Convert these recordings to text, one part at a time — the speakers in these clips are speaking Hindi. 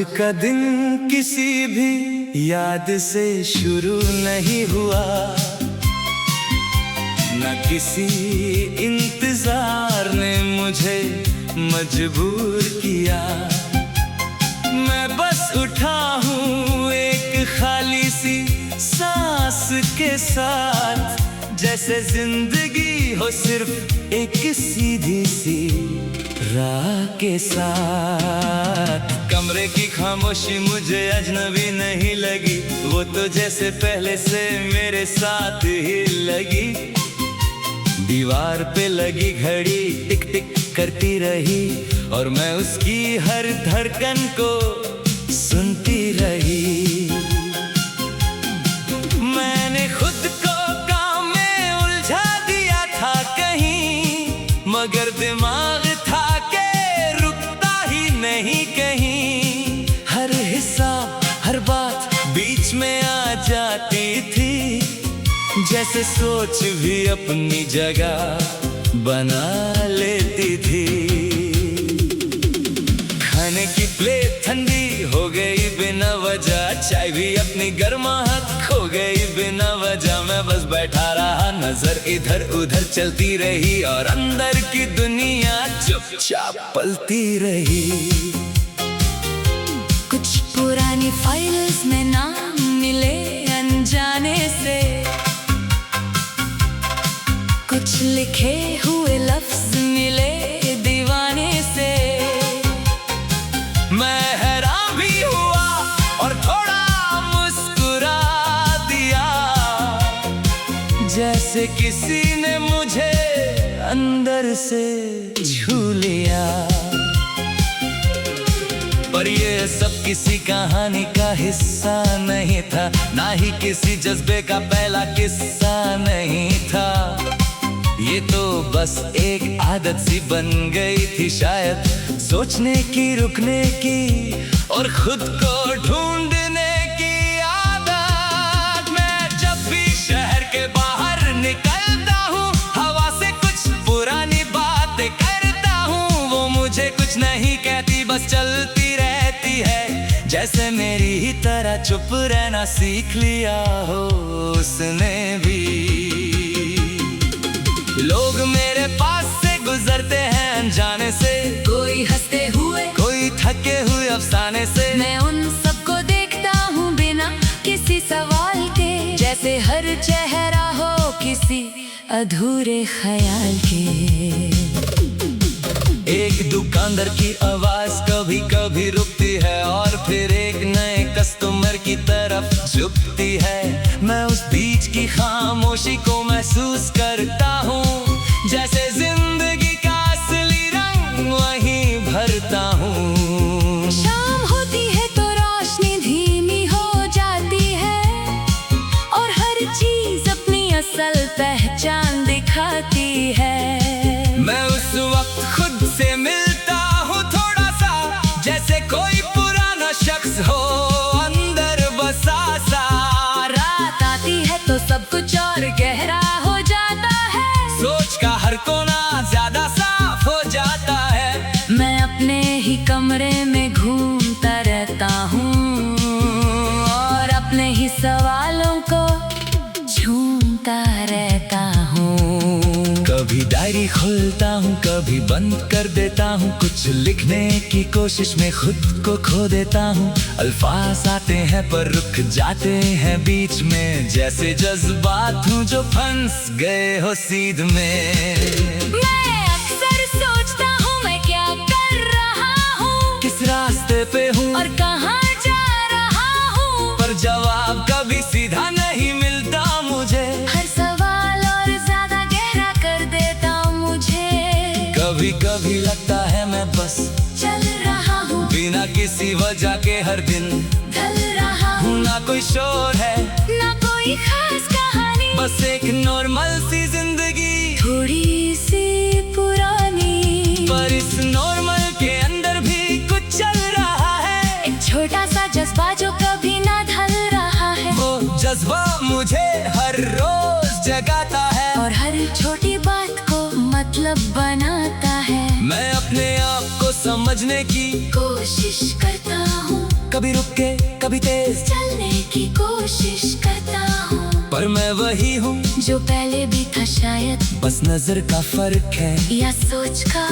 का दिन किसी भी याद से शुरू नहीं हुआ, न किसी इंतजार ने मुझे मजबूर किया। मैं बस उठा हूँ एक खाली सी सांस के साथ, जैसे जिंदगी हो सिर्फ एक सीधी सी राह के साथ। कमरे की खामोशी मुझे अजनबी नहीं लगी, वो तो जैसे पहले से मेरे साथ ही लगी। दीवार पे लगी घड़ी टिक टिक करती रही, और मैं उसकी हर धड़कन को सुनती रही। मैंने खुद को काम में उलझा दिया था कहीं, मगर दिमाग था के रुकता ही नहीं कहीं। हर हिसाब हर बात बीच में आ जाती थी, जैसे सोच भी अपनी जगह बना लेती थी। खाने की प्लेट ठंडी हो गई बिना वजह, चाय भी अपनी गर्माहट खो गई बिना वजह। मैं बस बैठा रहा, नजर इधर उधर चलती रही, और अंदर की दुनिया चुपचाप पलती रही। कुछ पुरानी फाइल्स में नाम मिले अनजाने से, कुछ लिखे हुए लफ्ज मिले दीवाने से। मैं हैरान भी हुआ और थोड़ा मुस्कुरा दिया, जैसे किसी ने मुझे अंदर से छू लिया। पर ये सब किसी कहानी का हिस्सा नहीं था, ना ही किसी जज्बे का पहला किस्सा नहीं था। ये तो बस एक आदत सी बन गई थी शायद, सोचने की, रुकने की और खुद को ढूंढने की आदत। मैं जब भी शहर के बाहर निकलता हूँ, हवा से कुछ पुरानी बातें करता हूँ। वो मुझे कुछ नहीं कहती, बस चलती रहती है, जैसे मेरी ही तरह चुप रहना सीख लिया हो उसने भी। लोग मेरे पास से गुजरते हैं अनजाने से, कोई हंसते हुए, कोई थके हुए अफसाने से। मैं उन सबको देखता हूँ बिना किसी सवाल के, जैसे हर चेहरा हो किसी अधूरे ख्याल के। एक दुकानदार की आवाज कभी कभी रुकती है, और फिर एक नए कस्टमर की तरफ झुकती है। मैं उस बीच की खामोशी को महसूस करता हूँ, जैसे जिंदगी का असली रंग वहीं भरता हूँ। शाम होती है तो रोशनी धीमी हो जाती है, और हर चीज अपनी असल पहचान दिखाती है। मैं उस वक्त खुद से मिलता हूँ थोड़ा सा, जैसे कोई पुराना शख्स हो अंदर बसा सा। रात आती है तो सब कुछ और गहरा हो जाता है, सोच का हर कोना ज्यादा साफ हो जाता है। मैं अपने ही कमरे में घूमता रहता हूँ, और अपने ही सवालों को झूमता रहता हूँ। कभी डायरी खोलता हूँ, कभी बंद कर देता हूँ, कुछ लिखने की कोशिश में खुद को खो देता हूँ। अल्फाज आते हैं पर रुक जाते हैं बीच में, जैसे जज्बात हूँ जो फंस गए हो सीध में। मैं अक्सर सोचता हूँ मैं क्या कर रहा हूँ, किस रास्ते पे हूँ और कहाँ जा रहा हूँ, पर जवाब कभी सीधा नहीं मिलता मुझे। हर सवाल और ज्यादा गहरा कर देता मुझे। कभी कभी लगता है मैं बस चल रहा हूँ बिना किसी वजह के, हर दिन ढल रहा हूँ। ना कोई शोर है, ना कोई खास कहानी, बस एक नॉर्मल सी जिंदगी, थोड़ी सी पुरानी। पर इस नॉर्मल के अंदर भी कुछ चल रहा है। एक छोटा सा जज्बा जो कभी ना ढल रहा है, वो जज्बा मुझे हर रोज जगाता है, और हर छोटी बात को मतलब बनाता है। मैं अपने आप को समझने की कोशिश करता हूँ, कभी रुक के कभी तेज चलने की कोशिश करता हूँ, पर मैं वही हूँ जो पहले भी था शायद, बस नजर का फर्क है या सोच का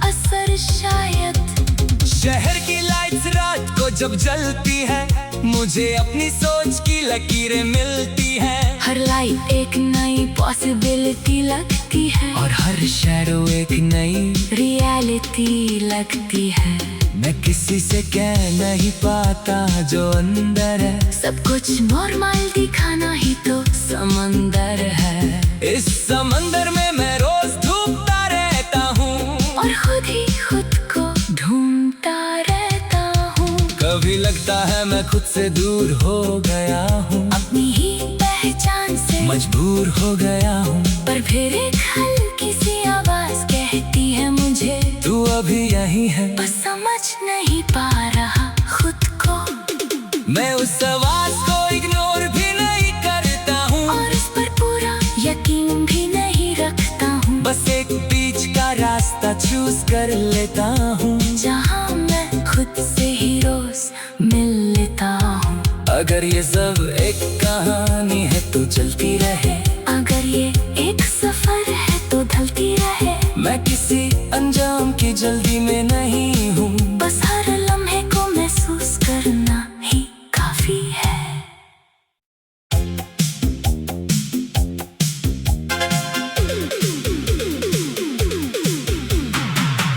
असर शायद। शहर की लाइट्स रात को जब जलती है, मुझे अपनी सोच की लकीरें मिलती है। हर लाइट एक नई पॉसिबिलिटी लगती है, और हर शैडो एक नई रियलिटी लगती है। मैं किसी से कह नहीं पाता जो अंदर है, सब कुछ नॉर्मल दिखाना ही तो समंदर है। इस समंदर में मैं रोज डूबता रहता हूँ, और खुद ही खुद को ढूंढता रहता हूँ। कभी लगता है मैं खुद से दूर हो गया हूँ, अपनी ही पहचान से मजबूर हो गया हूँ। पर फिर एक हल्की सी आवाज कहती है मुझे, तू अभी यही है, बस समझ नहीं पा रहा खुद को। मैं उस आवाज को इग्नोर भी नहीं करता हूँ, और इस पर पूरा यकीन भी नहीं रखता हूँ। बस एक बीच का रास्ता चूज कर लेता हूँ, जहाँ मैं खुद से ही रोज मिल लेता हूँ। अगर ये सब एक कहानी है तो चलती रहे, अगर ये एक सफर है तो ढलती रहे। मैं किसी अंजाम की जल्दी में नहीं हूँ, बस हर लम्हे को महसूस करना ही काफी है।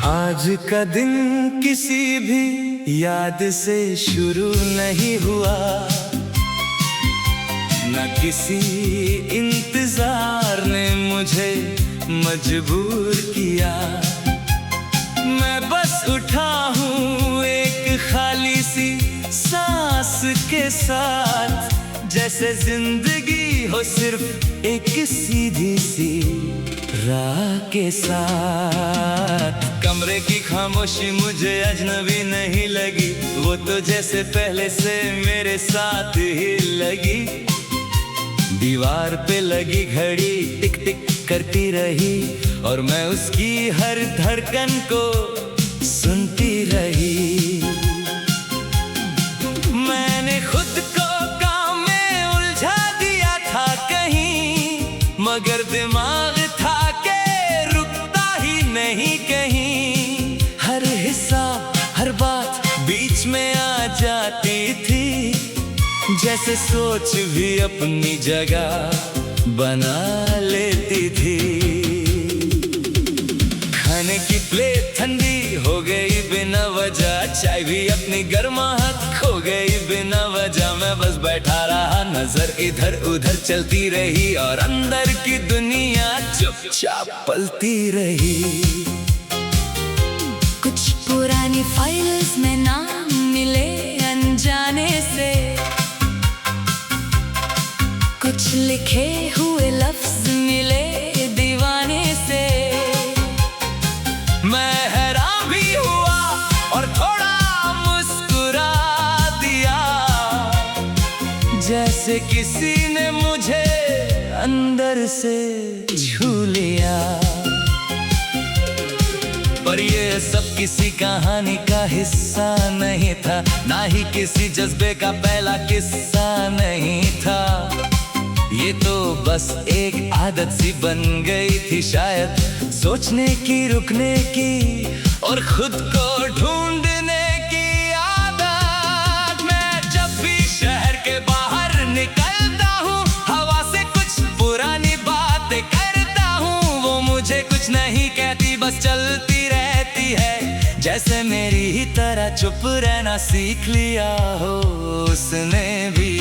आज का दिन किसी भी याद से शुरू नहीं हुआ, न किसी इंतजार ने मुझे मजबूर किया। मैं बस उठा हूँ एक खाली सी सांस के साथ, जैसे जिंदगी हो सिर्फ एक सीधी सी राह के साथ। कमरे की खामोशी मुझे अजनबी नहीं लगी, वो तो जैसे पहले से मेरे साथ ही लगी। दीवार पे लगी घड़ी टिक टिक करती रही, और मैं उसकी हर धड़कन को सुनती रही। मैंने खुद को काम में उलझा दिया था कहीं, मगर दिमाग था के रुकता ही नहीं कहीं। हर हिस्सा हर बात बीच में आ जाती थी, जैसे सोच भी अपनी जगह बना लेती थी। खाने की प्लेट ठंडी हो गई बिना वजह, चाय भी अपनी गर्माहट खो गई बिना वजह। मैं बस बैठा रहा, नजर इधर उधर चलती रही, और अंदर की दुनिया चुपचाप पलती रही। कुछ पुरानी फाइल्स में नाम मिले अनजाने से, कुछ लिखे हुए लफ्ज मिले दीवाने से। मैं हैरान भी हुआ और थोड़ा मुस्कुरा दिया, जैसे किसी ने मुझे अंदर से छू लिया। पर ये सब किसी कहानी का हिस्सा नहीं था, ना ही किसी जज्बे का पहला किस्सा नहीं था। ये तो बस एक आदत सी बन गई थी शायद, सोचने की, रुकने की और खुद को ढूंढने की आदत। मैं जब भी शहर के बाहर निकलता हूँ, हवा से कुछ पुरानी बातें करता हूँ। वो मुझे कुछ नहीं कहती, बस चलती रहती है, जैसे मेरी ही तरह चुप रहना सीख लिया हो उसने भी।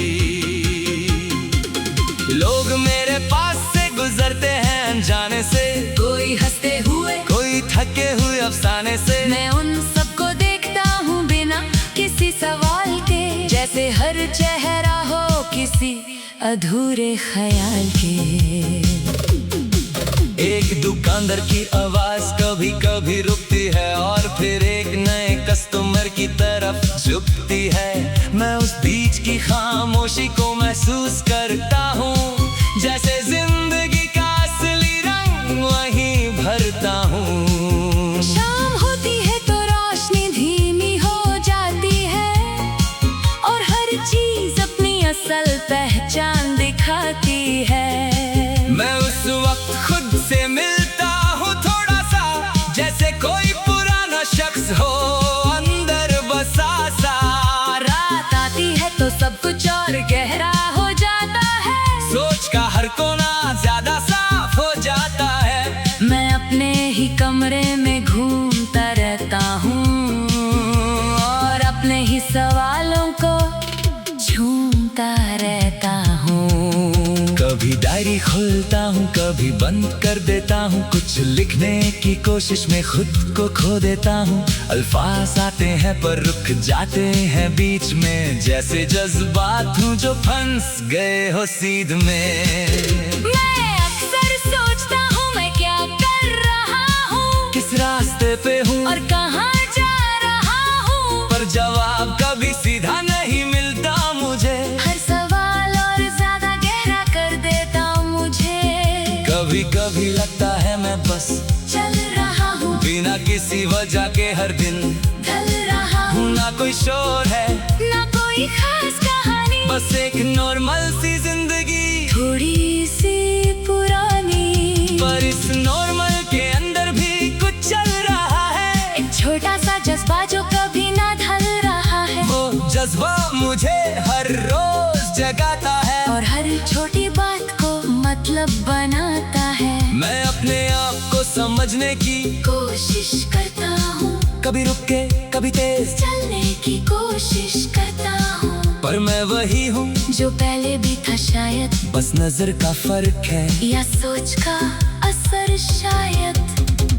लोग मेरे पास से गुजरते हैं अनजाने से, कोई हंसते हुए, कोई थके हुए अफसाने से। मैं उन सबको देखता हूँ बिना किसी सवाल के, जैसे हर चेहरा हो किसी अधूरे ख्याल के। एक दुकानदार की आवाज कभी कभी रुकती है, और फिर एक नए कस्टमर की तरफ झुकती है। मैं उस बीच की खामोशी को महसूस करता हूँ, जैसे जिंदगी का असली रंग वहीं भरता हूँ। शाम होती है तो रोशनी धीमी हो जाती है, लफ्ज हो अंदर बसा सा। रात आती है तो सब कुछ और गहरा हो जाता है। सोच का हर कोना ज्यादा साफ हो जाता है। मैं अपने ही कमरे में घूमता रहता हूँ और अपने ही सवालों को झूमता रहता हूँ। कभी डायरी खोलता हूँ, कभी बंद कर देता हूँ। कुछ लिखने की कोशिश में खुद को खो देता हूँ। अल्फाज आते हैं पर रुक जाते हैं बीच में, जैसे जज्बात हूँ जो फंस गए हो सीध में। मैं अक्सर सोचता हूँ मैं क्या कर रहा हूँ, किस रास्ते पे हूँ और कहाँ जा रहा हूँ, पर जवाब कभी सीधा नहीं मिलता मुझे। हर सवाल और ज्यादा गहरा कर देता मुझे। कभी कभी लगता है मैं बस चल रहा हूँ, बिना किसी वजह के हर दिन ढल रहा हूँ। ना कोई शोर है ना कोई खास कहानी, बस एक नॉर्मल सी जिंदगी, थोड़ी सी पुरानी। पर इस नॉर्मल के अंदर भी कुछ चल रहा है। एक छोटा सा जज्बा जो कभी ना ढल रहा है। वो जज्बा मुझे हर रोज जगाता है और हर छोटी बात को मतलब बनाता है। मैं अपने आप को समझने की कोशिश करता हूँ, कभी रुक के कभी तेज चलने की कोशिश करता हूँ, पर मैं वही हूँ जो पहले भी था शायद, बस नजर का फर्क है या सोच का असर शायद।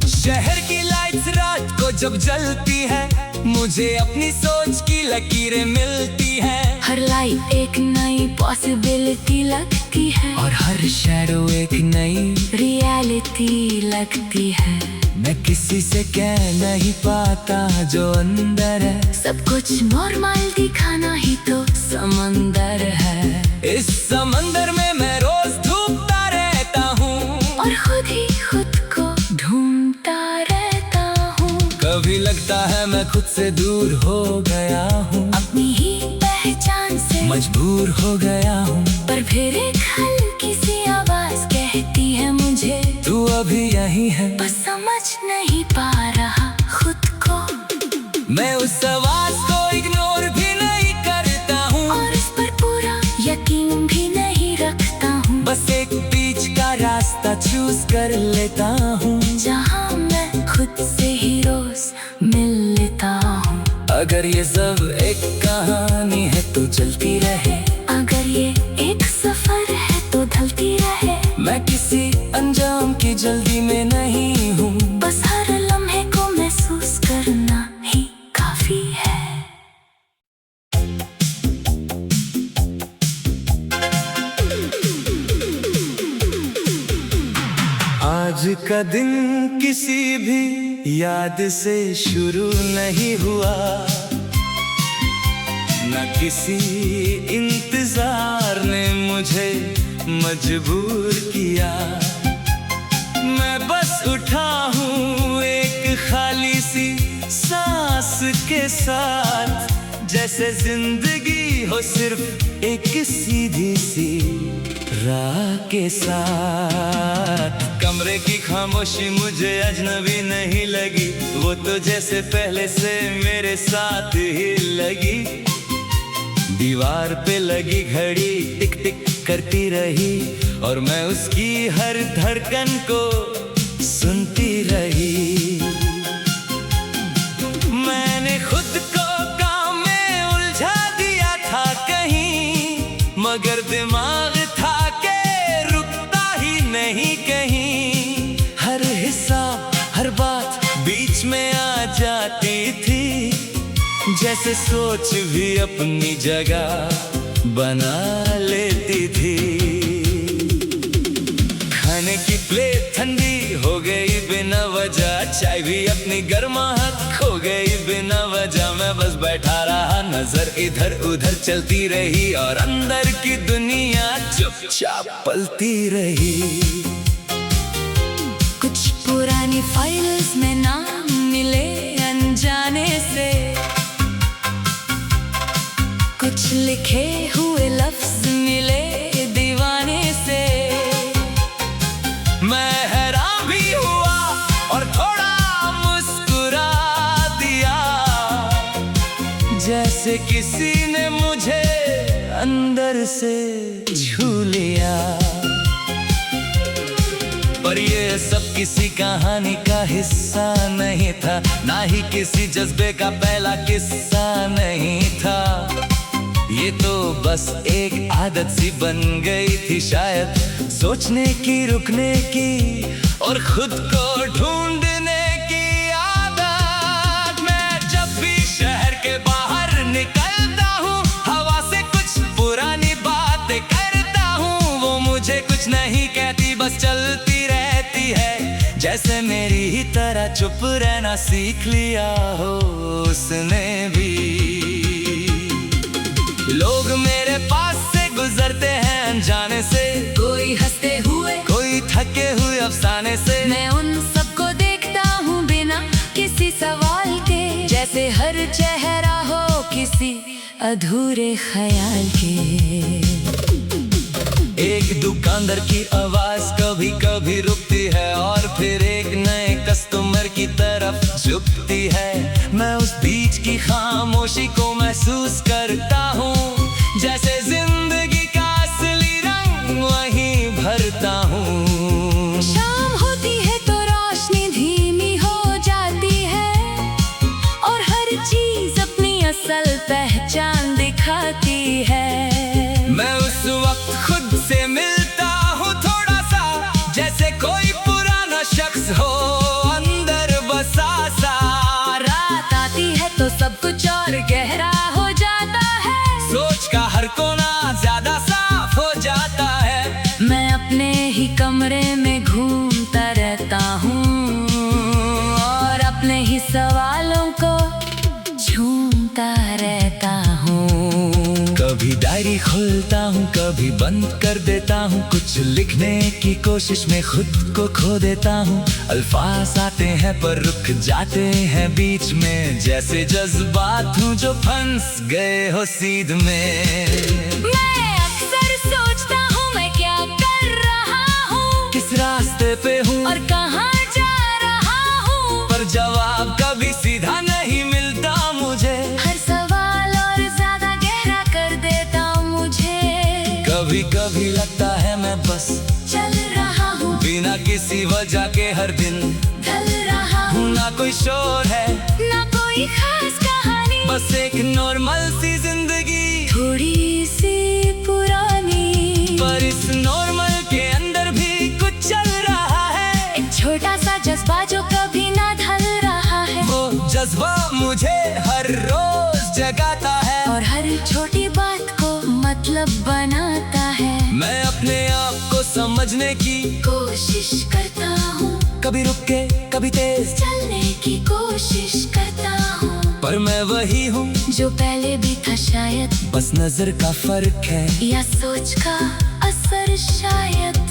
शहर की लाइट्स रात को जब जलती है, मुझे अपनी सोच की लकीरें मिलती है। हर लाइट एक नई पॉसिबिलिटी लगती है और हर शैडो एक नई रियलिटी लगती है। मैं किसी से कह नहीं पाता जो अंदर है। सब कुछ नॉर्मल दिखाना ही तो समंदर है। इस समंदर में मैं रोज डूबता रहता हूँ और खुद ही खुद को ढूंढता रहता हूँ। कभी लगता है मैं खुद से दूर हो गया हूँ, अपनी ही पहचान से मजबूर हो गया हूँ। पर फिर एक हल्की सी आवाज कहती है मुझे, तू अभी यही है। बस समझ नहीं पा रहा खुद को। मैं उस आवाज को इग्नोर भी नहीं करता हूँ और इस पर पूरा यकीन भी नहीं रखता हूँ। बस एक बीच का रास्ता चूज कर लेता हूँ, जहाँ मैं खुद से ही रोज मिल लेता हूँ। अगर ये सब एक कहानी है तो चलती रहे, अगर ये एक सफर है तो ढलती रहे। मैं किसी अंजाम की जल्दी में नहीं हूँ, बस हर लम्हे को महसूस करना ही काफी है। आज का दिन किसी भी याद से शुरू नहीं हुआ, न किसी इंतजार ने मुझे मजबूर किया। मैं बस उठा हूँ एक खाली सी सांस के साथ, जैसे जिंदगी हो सिर्फ एक सीधी सी राह के साथ। कमरे की खामोशी मुझे अजनबी नहीं लगी, वो तो जैसे पहले से मेरे साथ ही लगी। दीवार पे लगी घड़ी टिक टिक करती रही और मैं उसकी हर धड़कन को सुनती रही। मैंने खुद को काम में उलझा दिया था कहीं, मगर दिमाग था के रुकता ही नहीं कहीं। हर हिसाब हर बात बीच में आ जाती थी, जैसे सोच भी अपनी जगह बना लेती थी। खाने की प्लेट ठंडी हो गई बिना वजह, चाय भी अपनी गर्माहट खो गई बिना वजह। मैं बस बैठा रहा, नजर इधर उधर चलती रही और अंदर की दुनिया चुपचाप पलती रही। कुछ पुरानी फाइल्स में नाम मिले अनजाने से, कुछ लिखे हुए लफ्ज मिले दीवाने से। मैं हैरान भी हुआ और थोड़ा मुस्कुरा दिया। जैसे किसी ने मुझे अंदर से छू लिया। पर ये सब किसी कहानी का हिस्सा नहीं था, ना ही किसी जज्बे का पहला किस्सा नहीं था। ये तो बस एक आदत सी बन गई थी शायद, सोचने की, रुकने की और खुद को ढूंढने की आदत। मैं जब भी शहर के बाहर निकलता हूँ, हवा से कुछ पुरानी बातें करता हूँ। वो मुझे कुछ नहीं कहती, बस चलती रहती है, जैसे मेरी ही तरह चुप रहना सीख लिया हो उसने भी। लोग मेरे पास से गुजरते हैं अनजाने से, कोई हंसते हुए, कोई थके हुए अफसाने से। मैं उन सबको देखता हूँ बिना किसी सवाल के, जैसे हर चेहरा हो किसी अधूरे ख्याल के। एक दुकानदार की आवाज कभी कभी रुकती है और फिर एक नए कस्टमर की तरफ झुकती है। मैं उस बीच की खामोशी को महसूस करता हूँ, जैसे जिंदगी का असली रंग वहीं भरता हूँ। शाम होती है तो रोशनी धीमी हो जाती है और हर चीज अपनी असल पहचान दिखाती है। मैं उस वक्त खुद से मिलता हूँ थोड़ा सा, जैसे कोई पुराना शख्स हो अंदर बसा सा। रात आती है तो सब कुछ और गहरा हो जाता है, सोच का हर कोना ज्यादा साफ हो जाता है। मैं अपने ही कमरे में घूमता रहता हूँ और अपने ही सवालों को झूमता रहता हूँ। कभी डायरी खोलता हूँ, कभी बंद कर देता हूँ, कुछ लिखने की कोशिश में खुद को खो देता हूँ। अल्फाज आते हैं पर रुक जाते हैं बीच में, जैसे जज्बात हूँ जो फंस गए हो सीध में। मैं अक्सर सोचता हूँ मैं क्या कर रहा हूँ, किस रास्ते पे हूँ और कहाँ जा रहा हूँ, पर जवाब कभी सीधा नहीं मिलता मुझे। हर सवाल और ज्यादा गहरा कर देता मुझे। कभी कभी लगता है मैं बस चल रहा हूँ बिना किसी वजह के, हर दिन ढल रहा हूँ, ना कोई शोर है ना कोई खास कहानी, बस एक नॉर्मल सी जिंदगी, थोड़ी सी पुरानी। पर इस नॉर्मल के अंदर भी कुछ चल रहा है। एक छोटा सा जज्बा जो कभी ना ढल रहा है, वो जज्बा मुझे हर रोज जगाता है और हर छोटी बात को मतलब बनाता है। मैं अपने आप को समझने की कोशिश करता हूँ, कभी रुक के कभी तेज चलने की कोशिश करता हूँ, पर मैं वही हूँ जो पहले भी था शायद, बस नजर का फर्क है या सोच का असर शायद।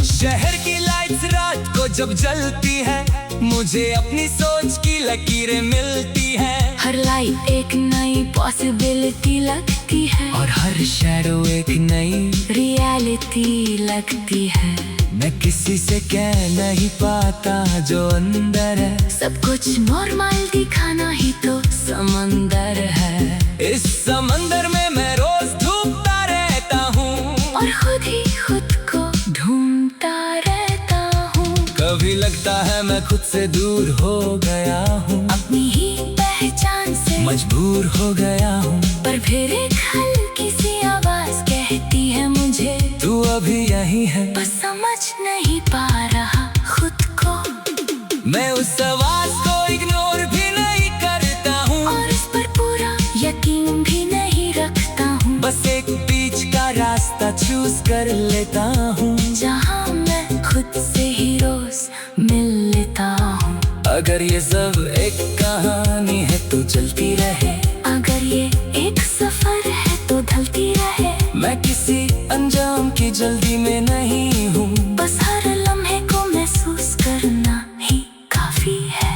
शहर की लाइट्स रात को जब जलती है, मुझे अपनी सोच की लकीरें मिलती है। हर लाइट एक नई पॉसिबिलिटी लगती है और हर शैडो एक नई रियलिटी लगती है। मैं किसी से कह नहीं पाता जो अंदर है, सब कुछ नॉर्मल दिखाना ही तो समंदर है। इस समंदर में मैं रोज डूबता रहता हूँ और खुद ही खुद को ढूंढता रहता हूँ। कभी लगता है मैं खुद से दूर हो गया हूँ, अपनी ही पहचान से मजबूर हो गया हूँ, पर फिर एक हल्की सी आवाज कहती है मुझे, तू अभी यही है। बस समझ नहीं पा रहा खुद को। मैं उस आवाज को इग्नोर भी नहीं करता हूँ और इस पर पूरा यकीन भी नहीं रखता हूँ, बस एक बीच का रास्ता चूज कर लेता हूँ, जहाँ मैं खुद से ही रोज मिल लेता हूँ। अगर ये सब एक कहानी है तो चलती रहे, अगर ये एक सफर है तो ढलती रहे। मैं किसी अंजाम की जल्दी में नहीं हूँ, बस हर लम्हे को महसूस करना ही काफी है।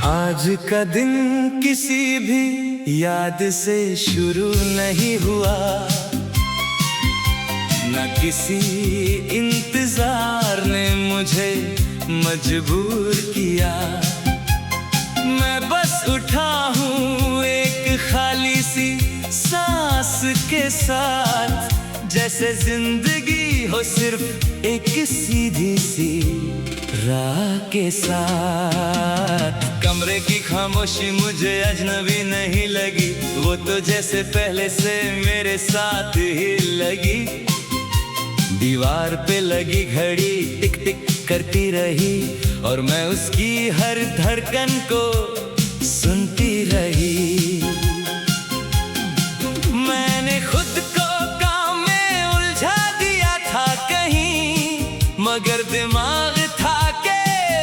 आज का दिन किसी भी याद से शुरू नहीं हुआ, न किसी इंतजार ने मुझे मजबूर किया। मैं बस उठा हूँ एक खाली सी सांस के साथ, जैसे जिंदगी हो सिर्फ एक सीधी सी राह के साथ। कमरे की खामोशी मुझे अजनबी नहीं लगी, वो तो जैसे पहले से मेरे साथ ही लगी। दीवार पे लगी घड़ी टिक टिक करती रही, और मैं उसकी हर धड़कन को सुनती रही। मैंने खुद को काम में उलझा दिया था कहीं, मगर दिमाग था के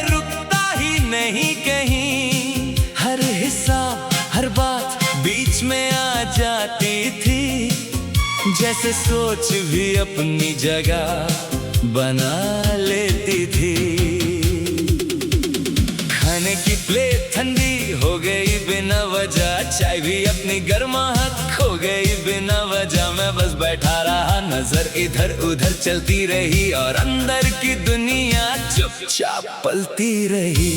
रुकता ही नहीं कहीं। हर हिसाब हर बात बीच में आ जाती थी, जैसे सोच भी अपनी जगह बना लेती थी। खाने की प्लेट ठंडी हो गई बिना वजह, चाय भी अपनी गर्माहट खो गई बिना वजह। मैं बस बैठा रहा, नजर इधर उधर चलती रही, और अंदर की दुनिया चुपचाप पलती रही।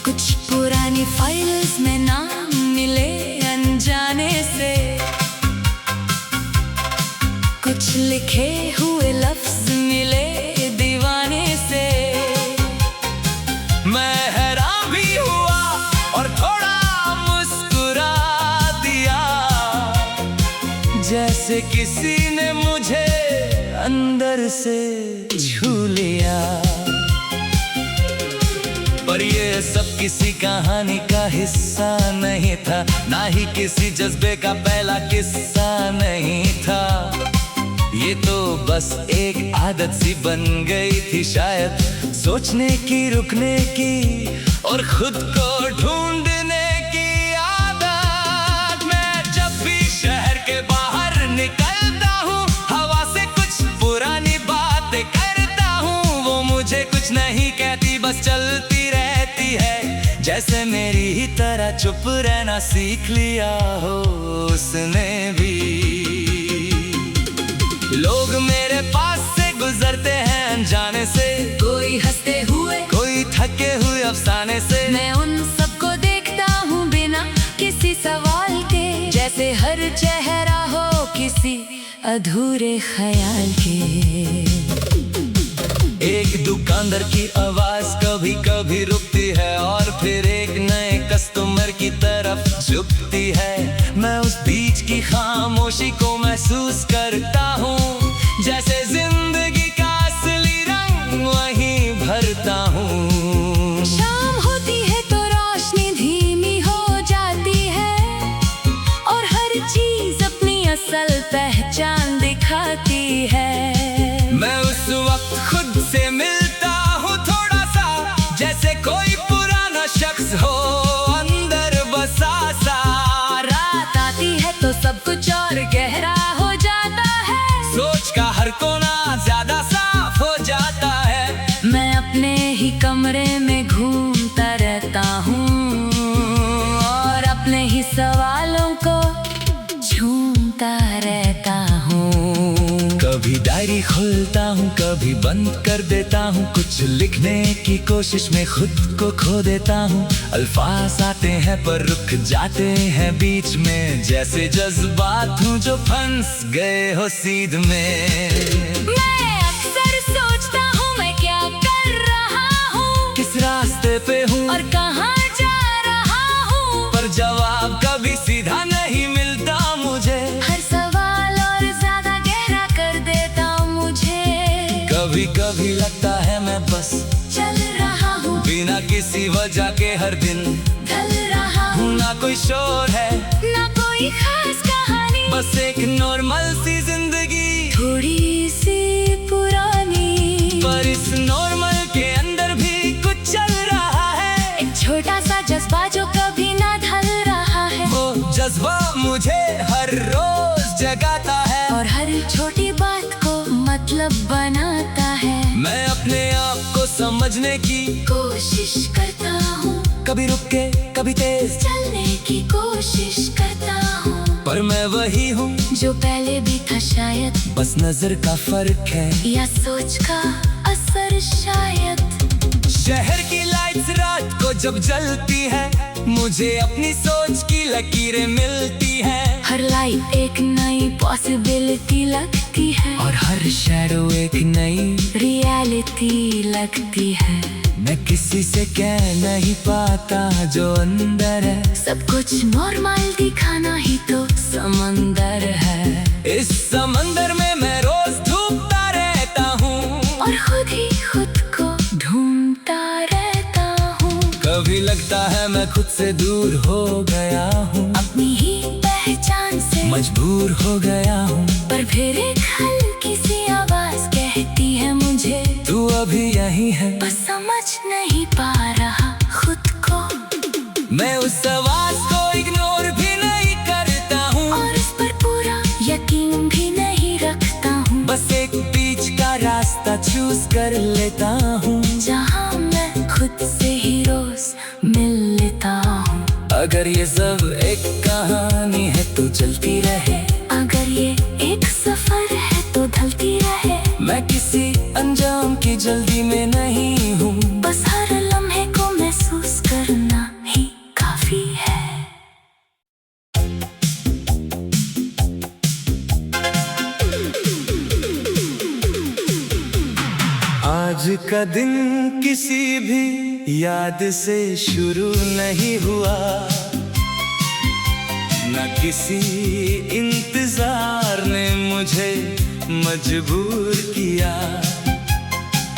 कुछ पुरानी फाइल्स में नाम मिले अनजाने से, कुछ लिखे हुए लफ्ज मिले दीवाने से। मैं हैरान भी हुआ और थोड़ा मुस्कुरा दिया, जैसे किसी ने मुझे अंदर से छू लिया। पर ये सब किसी कहानी का हिस्सा नहीं था, ना ही किसी जज्बे का पहला किस्सा नहीं था। ये तो बस एक आदत सी बन गई थी शायद, सोचने की, रुकने की और खुद को ढूंढने की आदत। मैं जब भी शहर के बाहर निकलता हूँ, हवा से कुछ पुरानी बातें करता हूँ। वो मुझे कुछ नहीं कहती, बस चलती रहती है, जैसे मेरी ही तरह चुप रहना सीख लिया हो उसने भी। लोग मेरे पास से गुजरते हैं अनजाने से, कोई हंसते हुए, कोई थके हुए अफसाने से। मैं उन सबको देखता हूँ बिना किसी सवाल के, जैसे हर चेहरा हो किसी अधूरे ख्याल के। एक दुकानदार की आवाज कभी कभी रुकती है, और फिर एक नए कस्टमर की तरफ झुकती है। मैं उस बीच की खामोशी को महसूस करता हूँ, जैसे जिंदगी का असली रंग वहीं भरता हूँ। शाम होती है तो रोशनी धीमी हो जाती है, और हर चीज अपनी असल पहचान दिखाती है। मैं उस वक्त खुद से मिलता हूँ थोड़ा सा, जैसे कोई पुराना शख्स हो अंदर बसा सा। रात आती है तो सब कुछ और गहरा हो जाता है, सोच का हर कोना ज्यादा साफ हो जाता है। मैं अपने ही कमरे में घूमता रहता हूँ, और अपने ही सवालों को झूमता रहता हूँ। कभी डायरी खोलता हूँ, कभी बंद कर देता हूँ, कुछ लिखने की कोशिश में खुद को खो देता हूँ। अल्फाज आते हैं पर रुक जाते हैं बीच में, जैसे जज्बात हूँ जो फंस गए हो सीध में। मैं अक्सर सोचता हूँ मैं क्या कर रहा हूँ, किस रास्ते पे हूँ और कहाँ जा रहा हूँ, पर जवाब कभी सीधा नहीं मिलता मुझे। हर सवाल और ज्यादा गहरा कर देता मुझे। कभी कभी लगता है मैं बस चल रहा हूँ बिना किसी वजह के, हर दिन ढल रहा हूँ। ना कोई शोर है, ना कोई खास कहानी, बस एक नॉर्मल सी जिंदगी, थोड़ी सी पुरानी। पर इस नॉर्मल के अंदर भी कुछ चल रहा है। एक छोटा सा जज्बा जो कभी ना ढल रहा है, वो जज्बा मुझे हर रोज जगाता है, और हर छोटी बात को मतलब बनाता है। मैं अपने आप को समझने की कोशिश करता हूँ, कभी रुक के कभी तेज, चलने की कोशिश करता हूँ। पर मैं वही हूँ जो पहले भी था शायद, बस नजर का फर्क है या सोच का असर शायद। शहर की लाइट्स रात को जब जलती है, मुझे अपनी सोच की लकीरें मिलती है। हर लाइट एक नई पॉसिबिलिटी लगती है, और हर शैडो एक नई रियलिटी लगती है। मैं किसी से कह नहीं पाता जो अंदर है, सब कुछ नॉर्मल दिखाना ही तो समंदर है। इस समंदर में मैं रोज डूबता रहता हूँ, और खुद ही खुद को ढूंढता रहता हूँ। कभी लगता है मैं खुद से दूर हो गया हूँ, अपनी ही पहचान से मजबूर हो गया हूँ। पर फिर एक हल्की सी आवाज कहती है मुझे, तू अभी यही है। बस समझ नहीं पा रहा खुद को। मैं उस आवाज को इग्नोर भी नहीं करता हूँ, और इस पर पूरा यकीन भी नहीं रखता हूँ। बस एक बीच का रास्ता चूज कर लेता हूँ, जहाँ मैं खुद से ही रोज मिल लेता हूँ। अगर ये सब एक कहानी है तो चलती रहे, अगर ये एक सफर है तो ढलती रहे। मैं किसी अंजाम की जल्दी में नहीं हूँ, बस हर लम्हे को महसूस करना ही काफी है। आज का दिन किसी भी याद से शुरू नहीं हुआ, न किसी इंतजार ने मुझे मजबूर किया।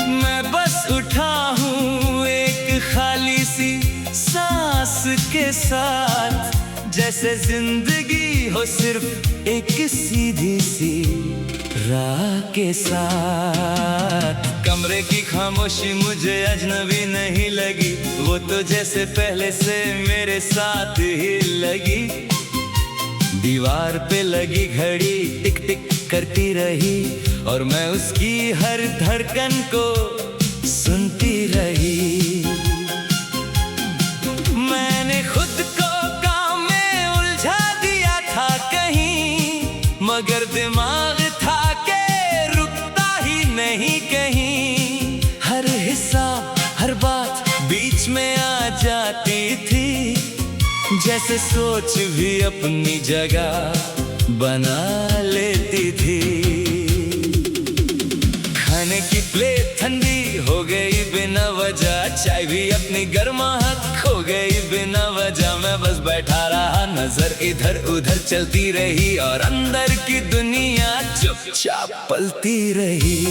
मैं बस उठा हूँ एक खाली सी सांस के साथ, जैसे जिंदगी हो सिर्फ एक सीधी सी राह के साथ। कमरे की खामोशी मुझे अजनबी नहीं लगी, वो तो जैसे पहले से मेरे साथ ही लगी। दीवार पे लगी घड़ी टिक टिक करती रही, और मैं उसकी हर धड़कन को सुनती रही। मैंने खुद को काम में उलझा दिया था कहीं, मगर दिमाग था के रुकता ही नहीं कहीं। हर हिसाब हर बात बीच में आ जाती थी, जैसे सोच भी अपनी जगह बना लेती थी। खाने की प्लेट ठंडी हो गई बिना वजह, चाय भी अपनी गर्माहट खो गई बिना वजह। मैं बस बैठा रहा, नजर इधर उधर चलती रही, और अंदर की दुनिया चुपचाप पलती रही।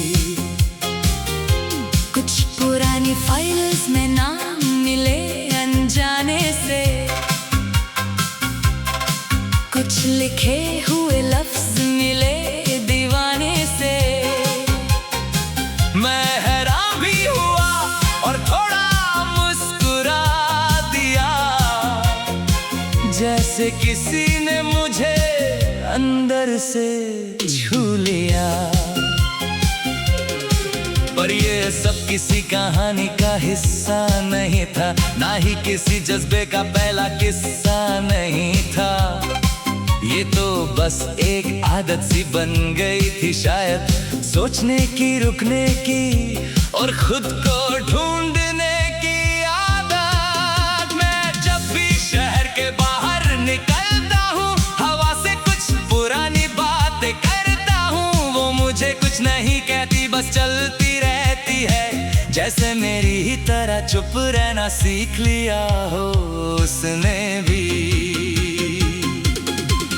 कुछ पुरानी फाइल्स में नाम मिले अनजाने से, कुछ लिखे हुए लफ्ज मिले दीवाने से। मैं हैरान भी हुआ और थोड़ा मुस्कुरा दिया, जैसे किसी ने मुझे अंदर से छू लिया। पर ये सब किसी कहानी का हिस्सा नहीं था, ना ही किसी जज्बे का पहला किस्सा नहीं था। ये तो बस एक आदत सी बन गई थी शायद, सोचने की, रुकने की और खुद को ढूंढने की आदत। मैं जब भी शहर के बाहर निकलता हूँ, हवा से कुछ पुरानी बातें करता हूँ। वो मुझे कुछ नहीं कहती, बस चलती रहती है, जैसे मेरी ही तरह चुप रहना सीख लिया हो उसने भी।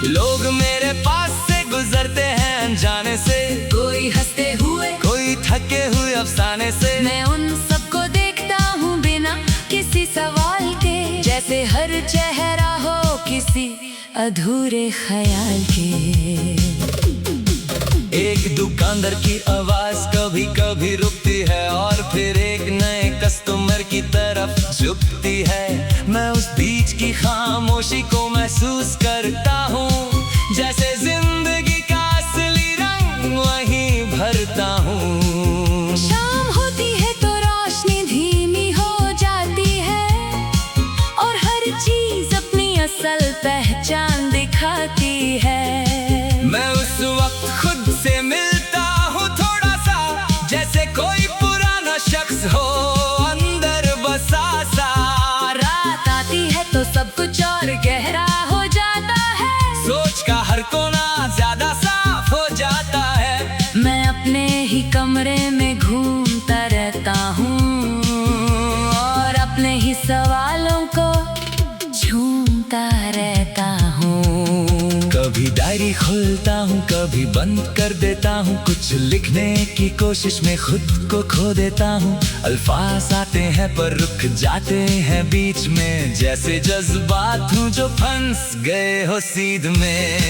लोग मेरे पास से गुजरते हैं अनजाने से, कोई हंसते हुए, कोई थके हुए अफसाने से। मैं उन सबको देखता हूँ बिना किसी सवाल के, जैसे हर चेहरा हो किसी अधूरे ख्याल के। एक दुकानदार की आवाज कभी कभी रुकती है, और फिर एक नए कस्टमर की तरफ झुकती है। मैं उस बीच की खामोशी को महसूस करता हूँ, जैसे जिंदगी का असली रंग वहीं भरता हूँ। शाम होती है तो रोशनी धीमी हो जाती है, और हर चीज अपनी असल पहचान दिखाती है। मैं उस वक्त खुद से मिलता हूँ थोड़ा सा, जैसे कोई पुराना शख्स हो अंदर बसा सा। रात आती है तो सब कुछ और गहरा हो जाता है, सोच का हर कोना ज्यादा साफ हो जाता है। मैं अपने ही कमरे में घूमता रहता हूँ और अपने ही सवालों को झूमता रहता हूँ। कभी डायरी खोलता हूँ, कभी बंद कर देता हूँ, कुछ लिखने की कोशिश में खुद को खो देता हूँ। अल्फाज आते हैं पर रुक जाते हैं बीच में, जैसे जज्बात हूँ जो फंस गए हो सीध में।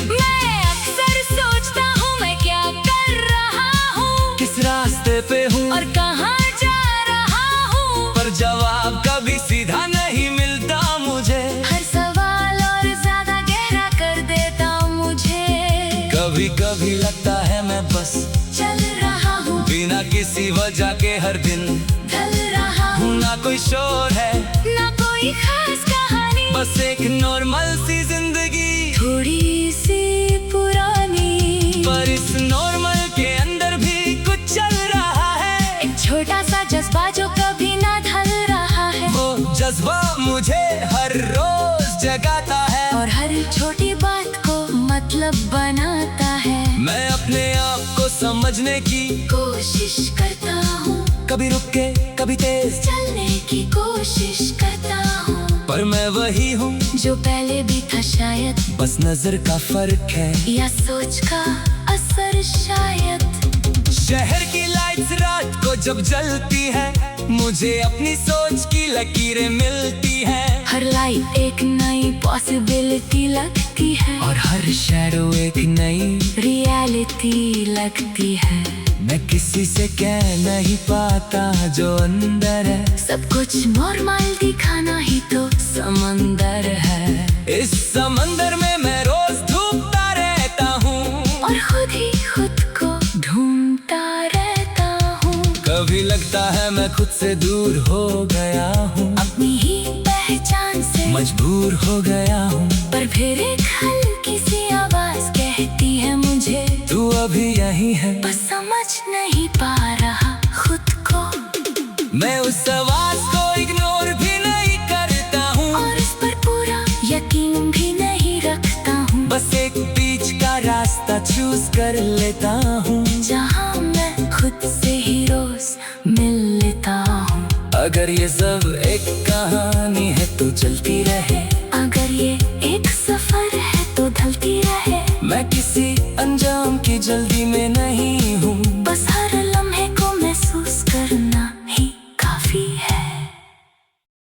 मैं अक्सर सोचता हूँ मैं क्या कर रहा हूँ, किस रास्ते पे हूँ और कहाँ जा रहा हूँ, पर जवाब कभी सीधा नहीं मिलता मुझे। हर सवाल और ज्यादा गहरा कर देता मुझे। कभी कभी लगता है मैं बस चल रहा हूँ बिना किसी वजह के, हर दिन ढल रहा हूँ, ना कोई शोर है ना कोई खास कहानी, बस एक नॉर्मल सी जिंदगी, थोड़ी सी पुरानी। पर इस नॉर्मल के अंदर भी कुछ चल रहा है। एक छोटा सा जज्बा जो कभी ना ढल रहा है, वो जज्बा मुझे हर रोज जगाता है और हर छोटी बात को मतलब बनाता है। मैं अपने आप को समझने की कोशिश करता हूँ, कभी रुक के कभी तेज, चलने की कोशिश करता हूँ, पर मैं वही हूँ जो पहले भी था शायद, बस नजर का फर्क है या सोच का असर शायद। शहर की लाइट्स रात को जब जलती है, मुझे अपनी सोच की लकीरें मिलती है। हर लाइट एक नई पॉसिबिलिटी लगती है, और हर शैडो एक नई रियलिटी लगती है। मैं किसी से कह नहीं पाता जो अंदर है, सब कुछ नॉर्मल दिखाना ही तो समंदर है। इस समंदर में मैं रोज डूबता रहता हूँ और खुद ही खुद को ढूंढता रहता हूँ। कभी लगता है मैं खुद से दूर हो गया हूँ, अपनी ही पहचान से मजबूर हो गया हूँ, पर फिर एक हल्की सी आवाज कहती है मुझे, तू अभी यही है। बस समझ नहीं पा रहा खुद को। मैं उस आवाज को इग्नोर भी नहीं करता हूँ, और इस पर पूरा यकीन भी नहीं रखता हूँ, बस एक बीच का रास्ता चूज कर लेता हूँ, जहाँ मैं खुद से ही रोज मिल लेता हूँ। अगर ये सब एक कहानी है तो चलती रहे, अगर ये एक सफर है तो ढलती रहे। मैं किसी अंजाम की जल्दी में नहीं हूँ, बस हर